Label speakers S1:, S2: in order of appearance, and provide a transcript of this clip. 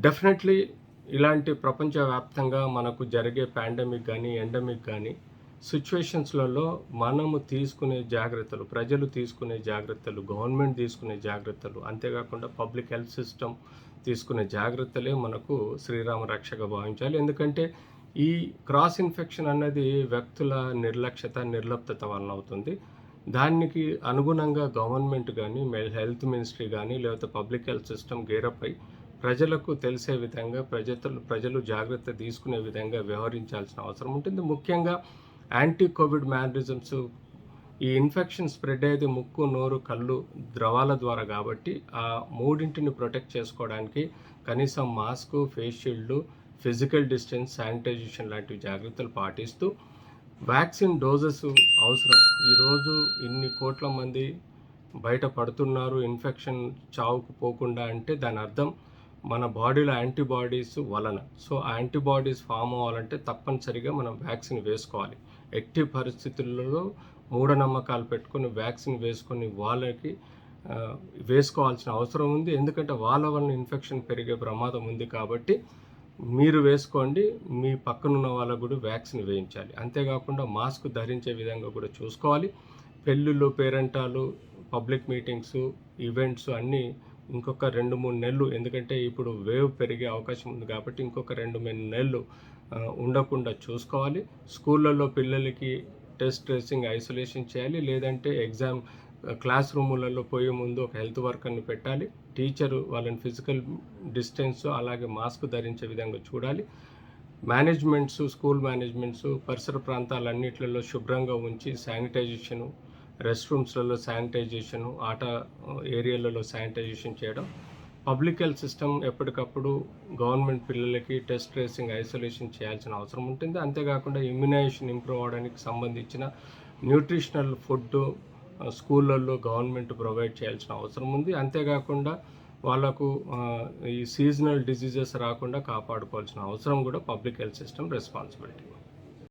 S1: Definitely ఇలాంటి ప్రపంచవ్యాప్తంగా మనకు జరిగే పాండమిక్ గానీ, ఎండమిక్ గానీ సిట్యుయేషన్స్‌లలో మనము తీసుకునే జాగ్రత్తలు, ప్రజలు తీసుకునే జాగ్రత్తలు, గవర్నమెంట్ తీసుకునే జాగ్రత్తలు, అంతేకాకుండా పబ్లిక్ హెల్త్ సిస్టమ్ తీసుకునే జాగ్రత్తలే మనకు శ్రీరామ రక్షగా భావించాలి. ఎందుకంటే ఈ క్రాస్ ఇన్ఫెక్షన్ అన్నది వ్యక్తుల నిర్లక్ష్యత, నిర్లిప్తత వలన అవుతుంది. దానికి అనుగుణంగా గవర్నమెంట్ గానీ, హెల్త్ మినిస్ట్రీ గానీ, లేకపోతే పబ్లిక్ హెల్త్ సిస్టమ్ గేరప్ అయి ప్రజలకు తెలిసే విధంగా ప్రజలు జాగ్రత్త తీసుకునే విధంగా వ్యవహరించాల్సిన అవసరం ఉంటుంది. ముఖ్యంగా యాంటీ కోవిడ్ మేనరిజమ్స్, ఈ ఇన్ఫెక్షన్ స్ప్రెడ్ అయ్యేది ముక్కు, నోరు, కళ్ళు, ద్రవాల ద్వారా కాబట్టి ఆ మూడింటిని ప్రొటెక్ట్ చేసుకోవడానికి కనీసం mask, face shield, physical distance, sanitization లాంటివి జాగ్రత్తలు పాటిస్తూ వ్యాక్సిన్ డోసెస్ అవసరం. ఈరోజు ఇన్ని కోట్ల మంది బయట పడుతున్నారు ఇన్ఫెక్షన్ చావుకు పోకుండా అంటే దాని అర్థం మన బాడీలో యాంటీబాడీస్ వలన. సో ఆ యాంటీబాడీస్ ఫామ్ అవ్వాలంటే తప్పనిసరిగా మనం వ్యాక్సిన్ వేసుకోవాలి. ఎట్టి పరిస్థితులలో మూఢనమ్మకాలు పెట్టుకొని వ్యాక్సిన్ వేసుకొని వాళ్ళకి వేసుకోవాల్సిన అవసరం ఉంది. ఎందుకంటే వాళ్ళ వలన ఇన్ఫెక్షన్ పెరిగే ప్రమాదం ఉంది కాబట్టి మీరు వేసుకోండి, మీ పక్కనున్న వాళ్ళకు కూడా వ్యాక్సిన్ వేయించాలి. అంతేకాకుండా మాస్క్ ధరించే విధంగా కూడా చూసుకోవాలి. పెళ్ళిళ్ళు, పేరంటాలు, పబ్లిక్ మీటింగ్స్, ఈవెంట్స్ అన్నీ ఇంకొక 2-3 నెలలు, ఎందుకంటే ఇప్పుడు వేవ్ పెరిగే అవకాశం ఉంది కాబట్టి ఇంకొక 2-3 నెలలు ఉండకుండా చూసుకోవాలి. స్కూళ్ళల్లో పిల్లలకి టెస్ట్, ట్రేసింగ్, ఐసోలేషన్ చేయాలి. లేదంటే క్లాస్ రూములలో పోయే ముందు ఒక హెల్త్ వర్కర్ని పెట్టాలి. టీచరు వాళ్ళని ఫిజికల్ డిస్టెన్స్ అలాగే మాస్క్ ధరించే విధంగా చూడాలి. స్కూల్ మేనేజ్మెంట్స్ పరిసర ప్రాంతాలన్నింటిలో శుభ్రంగా ఉంచి శానిటైజేషను, రెస్ట్ రూమ్స్లలో శానిటైజేషను, ఆట ఏరియాలలో శానిటైజేషన్ చేయడం. పబ్లిక్ హెల్త్ సిస్టమ్ ఎప్పటికప్పుడు గవర్నమెంట్ పిల్లలకి టెస్ట్, ట్రేసింగ్, ఐసోలేషన్ చేయాల్సిన అవసరం ఉంటుంది. అంతేకాకుండా ఇమ్యునైజేషన్ ఇంప్రూవ్ అవడానికి సంబంధించిన న్యూట్రిషనల్ ఫుడ్ స్కూళ్ళల్లో గవర్నమెంట్ ప్రొవైడ్ చేయాల్సిన అవసరం ఉంది. అంతేకాకుండా వాళ్ళకు ఈ సీజనల్ డిసీజెస్ రాకుండా కాపాడుకోవాల్సిన అవసరం కూడా పబ్లిక్ హెల్త్ సిస్టమ్ రెస్పాన్సిబిలిటీ.